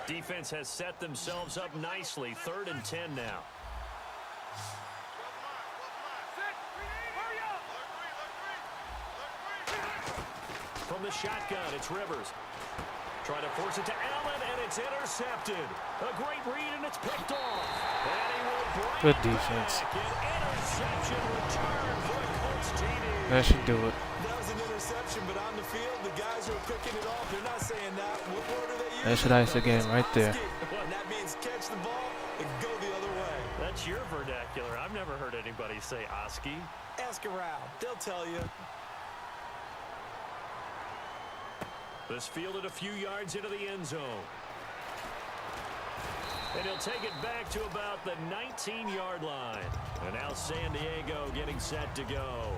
Defense has set themselves up nicely. 3rd and 10 now. From the shotgun, it's Rivers. Trying to force it to Allen, and it's intercepted. A great read, and it's picked off. And he will bring Good it defense. back. An interception return for the Colts TD. That should do it. That was an interception, but on the field, the guys who are picking it off, they're not saying that. What word are they using? That should ice the game right there. And that means catch the ball and go the other way. That's your vernacular. I've never heard anybody say Oski. Ask around. They'll tell you. This fielded a few yards into the end zone. And he'll take it back to about the 19-yard line. And now San Diego getting set to go.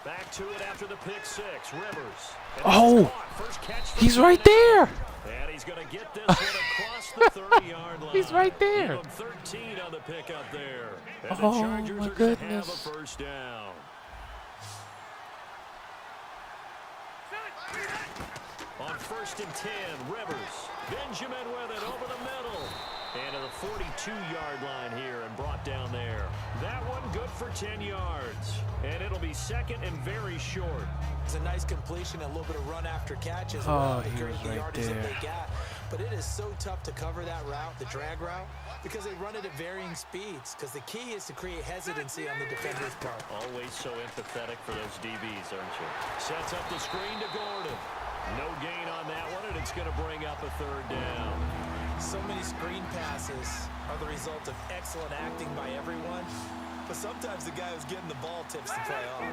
Back to it after the pick six. Rivers. Oh, he's right there. And he's going to get this one across the 30-yard line. He's right there. Give him 13 on the pickup there. And Oh, the Chargers my are going to have goodness. a first down. On 1st and 10, Rivers. Benjamin with it over the middle. And to the 42-yard line here and brought down there. That one good for 10 yards. And it'll be 2nd and very short. It's a nice completion, a little bit of run after catch as Oh, well. he was The right yardage that there. they got. But it is so tough to cover that route, the drag route, because they run it at varying speeds. Because the key is to create hesitancy on the defender's part. Always so empathetic for those DBs, aren't you? Sets up the screen to Gordon. No gain on that one, and it's going to bring up a 3rd down. So many screen passes are the result of excellent acting by everyone. But sometimes the guy who's getting the ball tips the play off.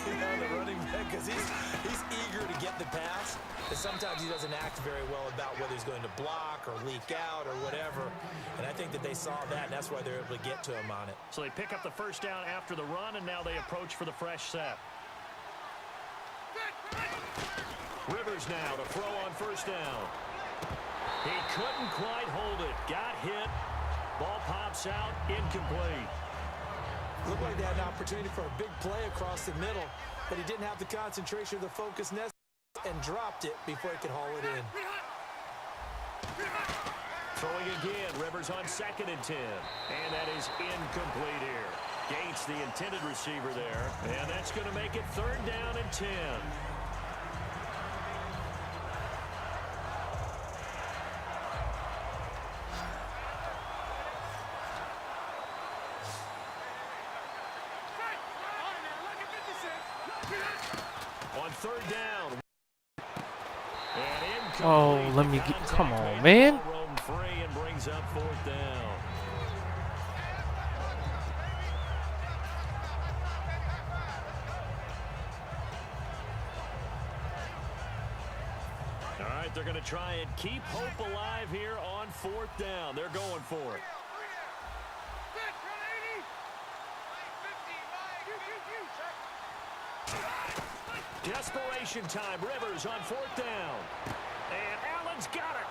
You know, the running back, because he's eager to get the pass. But sometimes he doesn't act very well about whether he's going to block or leak out or whatever. And I think that they saw that, and that's why they're able to get to him on it. So they pick up the first down after the run, and now they approach for the fresh set. Rivers now to throw on 1st down. He couldn't quite hold it. Got hit. Ball pops out. Incomplete. Looked like they had an opportunity for a big play across the middle, but he didn't have the concentration or the focus necessary and dropped it before he could haul it in. Throwing again. Rivers on 2nd and 10. And that is incomplete here. Gates, the intended receiver there. And that's going to make it 3rd down and 10. On 3rd down. And Oh, let me get. Come on, man. Roam free and brings up 4th down. All right, they're going to try and keep hope alive here on 4th down. They're going for it. Desperation time. Rivers on 4th down. And Allen's got it.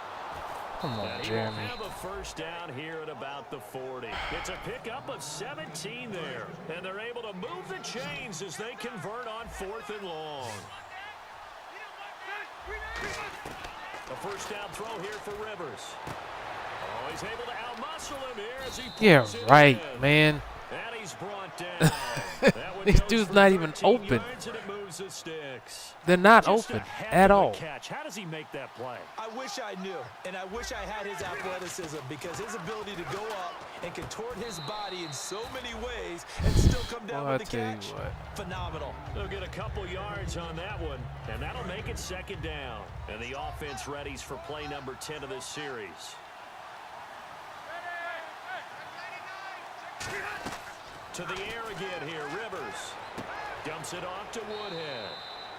Come on, And he Jeremy. will have a first down here at about the 40. It's a pickup of 17 there. And they're able to move the chains as they convert on 4th and long. A first down throw here for Rivers. Oh, he's able to outmuscle him here as he Yeah, pulls it right, in. man. And he's brought down. That one These goes dudes for not even 13 open. yards, and it moves the sticks. They're not Just a open heck at of a all. catch. How does he make that play? I wish I knew, and I wish I had his athleticism, because his ability to go up and contort his body in so many ways and still come down Well, with the I tell you catch, what. phenomenal. They'll get a couple yards on that one, and that'll make it 2nd down. And the offense readies for play number 10 of this series. To the air again here, Rivers. Dumps it off to Woodhead.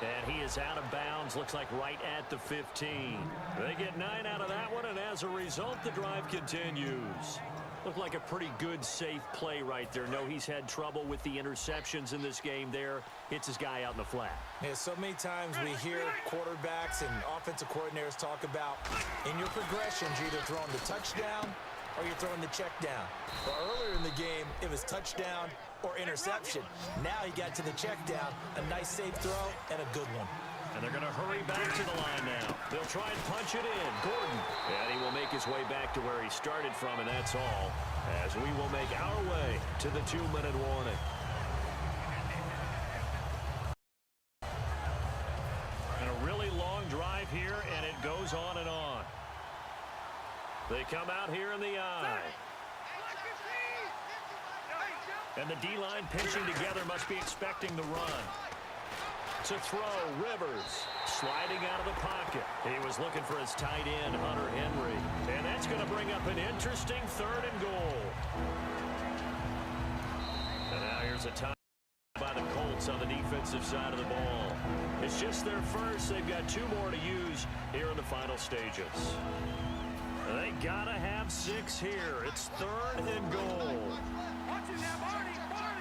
And he is out of bounds, looks like right at the 15. They get 9 out of that one, and as a result, the drive continues. Looked like a pretty good, safe play right there. No, he's had trouble with the interceptions in this game there. Hits his guy out in the flat. Yeah, so many times we hear quarterbacks and offensive coordinators talk about in your progressions, you're either throwing the touchdown or you're throwing the check down. Well, earlier in the game, it was touchdown or interception. Now he got to the check down, a nice safe throw, and a good one. And they're going to hurry back to the line now. They'll try and punch it in. Gordon. And he will make his way back to where he started from, and that's all. As we will make our way to the 2-minute warning. And a really long drive here, and it goes on and on. They come out here in the eye. And the D-line pinching together must be expecting the run. To throw, Rivers sliding out of the pocket. He was looking for his tight end, Hunter Henry. And that's going to bring up an interesting 3rd and goal. And now here's a time by the Colts on the defensive side of the ball. It's just their first. They've got 2 more to use here in the final stages. They got to have 6 here. It's 3rd and goal.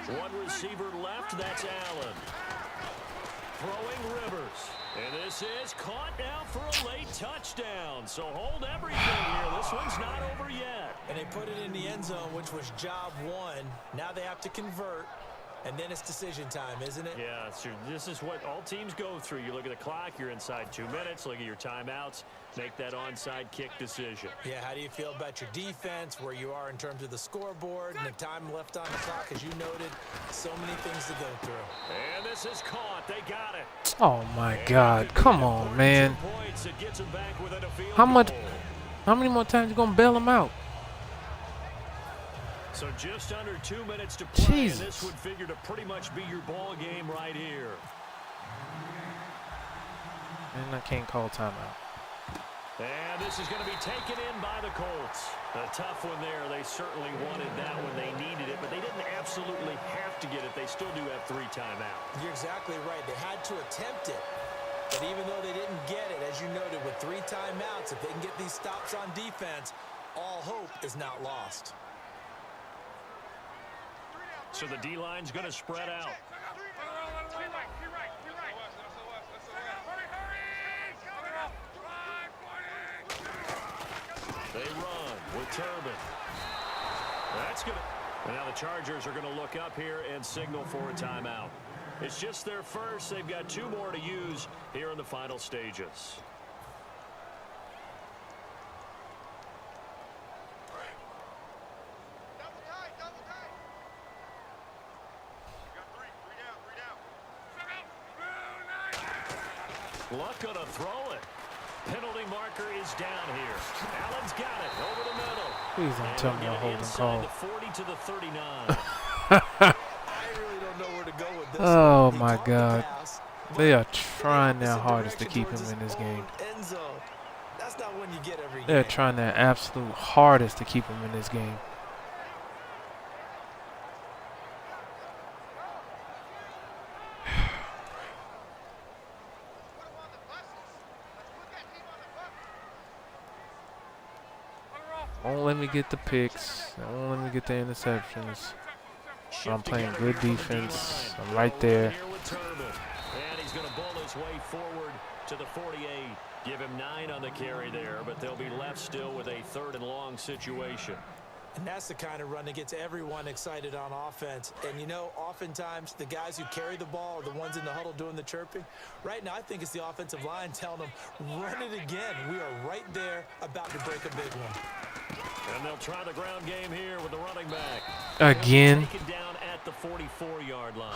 1 receiver left. That's Allen. Throwing Rivers. And this is caught now for a late touchdown. So hold everything here. This one's not over yet. And they put it in the end zone, which was job 1. Now they have to convert. And then it's decision time, isn't it? Yeah, this is what all teams go through. You look at the clock, you're inside 2 minutes, look at your timeouts, make that onside kick decision. Yeah, how do you feel about your defense, where you are in terms of the scoreboard, and the time left on the clock, as you noted, so many things to go through. And this is caught. They got it. Oh, my God. Come on, man. How many more times you going to bail him out? So just under 2 minutes to play, Jesus. and this would figure to pretty much be your ball game right here. And I can't call timeout. And this is going to be taken in by the Colts. A tough one there. They certainly wanted that one. They needed it, but they didn't absolutely have to get it. They still do have 3 timeouts. You're exactly right. They had to attempt it. But even though they didn't get it, as you noted, with 3 timeouts, if they can get these stops on defense, all hope is not lost. So the D-line's going to spread out. They run with Turbin. That's good. And now the Chargers are going to look up here and signal for a timeout. It's just their first. They've got 2 more to use here in the final stages. Luck going to throw it. Penalty marker is down here. Allen's got it over the middle. Please don't tell me a holding call. The 40 to the 39. I really don't know where to go with this. Oh, my God. They are trying their hardest to keep him in this game. End zone. That's not one you get every game. They're trying their absolute hardest to keep him in this game. Won't let me get the picks. Won't let me get the interceptions. I'm playing good defense. I'm right there. And he's going to bull his way forward to the 48. Give him 9 on the carry there, but they'll be left still with a 3rd and long situation. And that's the kind of run that gets everyone excited on offense. And, you know, oftentimes the guys who carry the ball are the ones in the huddle doing the chirping. Right now, I think it's the offensive line telling them, run it again. We are right there about to break a big one. And they'll try the ground game here with the running back. Again. Taken down at the 44-yard line.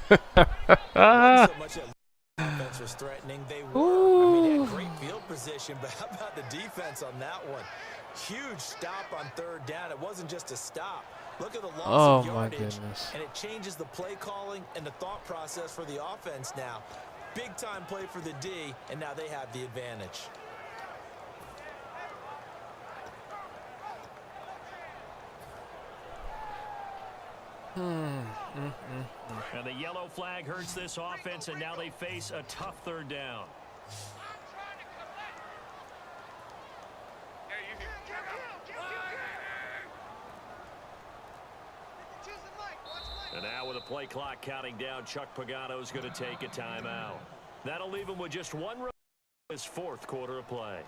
So much that offense was threatening. They were. I mean, they had great field position, but how about the defense on that one? Huge stop on 3rd down. It wasn't just a stop. Look at the loss of yardage. My goodness. And it changes the play calling and the thought process for the offense now. Big time play for the D, and now they have the advantage. And the yellow flag hurts this offense, and now they face a tough 3rd down. And now with the play clock counting down, Chuck Pagano's going to take a timeout. That'll leave him with just one his fourth quarter of play.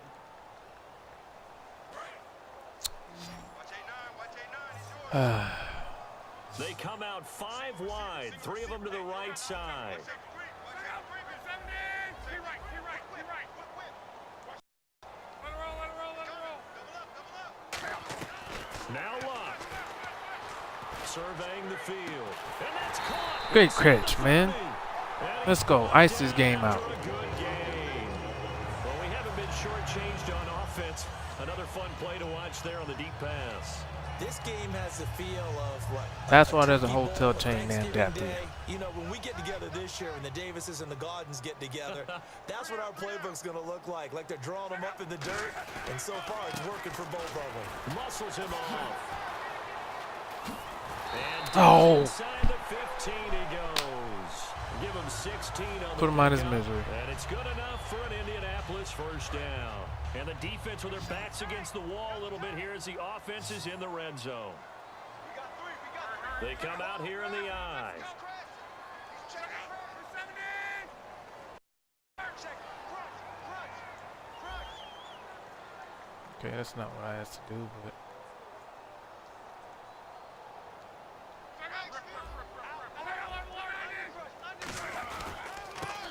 They come out 5 wide, 3 of them to the right side. Now Luck. Surveying the field. And that's caught. Great catch, man. Let's go. Ice this game out. What a good game. Well, we haven't been shortchanged on offense. Another fun play to watch there on the deep pass. This game has the feel of what? That's why there's a hotel chain named after you. You know, when we get together this year and the Davises and the Gaudens get together, that's what our playbook's going to look like. Like they're drawing them up in the dirt, and so far it's working for both of them. Muscles him off. And inside the 15 he goes. Give him 16 on Put the him out his pickup, misery. and it's good enough for an Indianapolis first down. And the defense with their backs against the wall a little bit here as the offense is in the red zone. They come out here in the I. Okay, that's not what I asked to do, but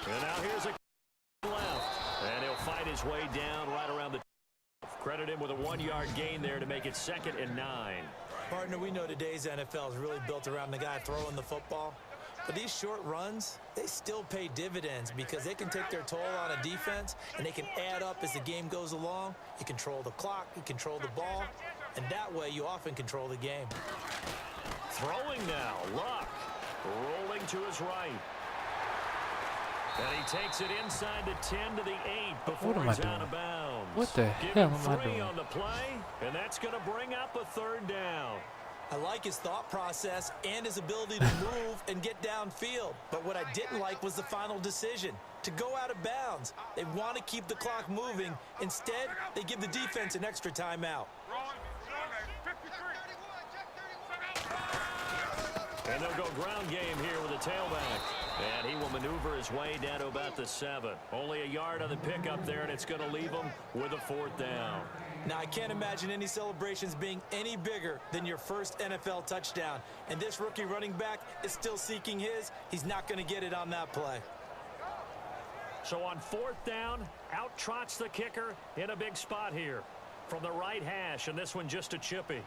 And now here's a left. And he'll fight his way down right around the. Credit him with a 1-yard gain there to make it 2nd and 9. Partner, we know today's NFL is really built around the guy throwing the football. But these short runs, they still pay dividends because they can take their toll on a defense and they can add up as the game goes along. You control the clock, you control the ball, and that way you often control the game. Throwing now, Luck. Rolling to his right. And he takes it inside the 10 to the 8 before What am I he's out doing? of bounds. What the Give hell him am I 3 doing? on the play, and that's going to bring up a 3rd down. I like his thought process and his ability to move and get downfield. But what I didn't like was the final decision, to go out of bounds. They want to keep the clock moving. Instead, they give the defense an extra timeout. And they'll go ground game here with a tailback. And he will maneuver his way down to about the 7. Only a yard on the pickup there, and it's going to leave him with a 4th down. Now, I can't imagine any celebrations being any bigger than your first NFL touchdown. And this rookie running back is still seeking his. He's not going to get it on that play. So on 4th down, out trots the kicker in a big spot here from the right hash, and this one just a chippy.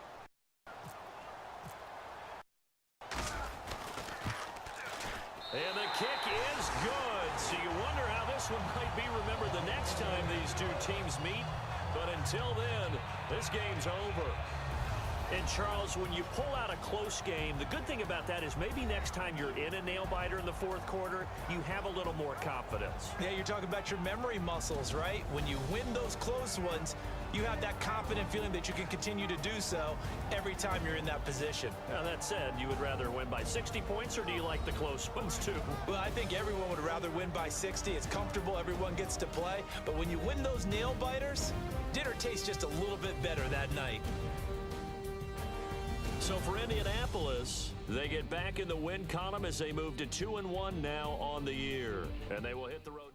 And the kick is good. So you wonder how this one might be remembered the next time these two teams meet. But until then, this game's over. And, Charles, when you pull out a close game, the good thing about that is maybe next time you're in a nail-biter in the 4th quarter, you have a little more confidence. Yeah, you're talking about your memory muscles, right? When you win those close ones, you have that confident feeling that you can continue to do so every time you're in that position. Now, that said, you would rather win by 60 points, or do you like the close ones, too? Well, I think everyone would rather win by 60. It's comfortable. Everyone gets to play. But when you win those nail-biters, dinner tastes just a little bit better that night. So for Indianapolis, they get back in the win column as they move to 2-1 now on the year. And they will hit the road.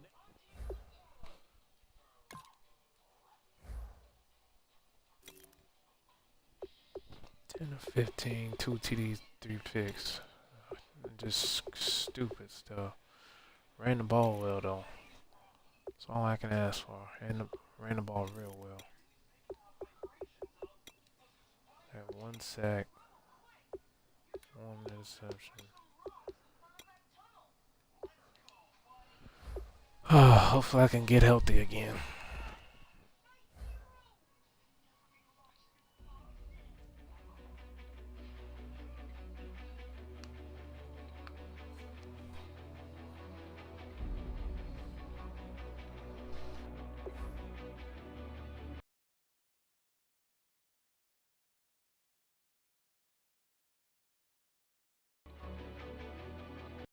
10 of 15, 2 TDs, 3 picks. Just stupid stuff. Ran the ball well, though. That's all I can ask for. Ran the ball real well. Had 1 sack, 1 interception. Hopefully I can get healthy again.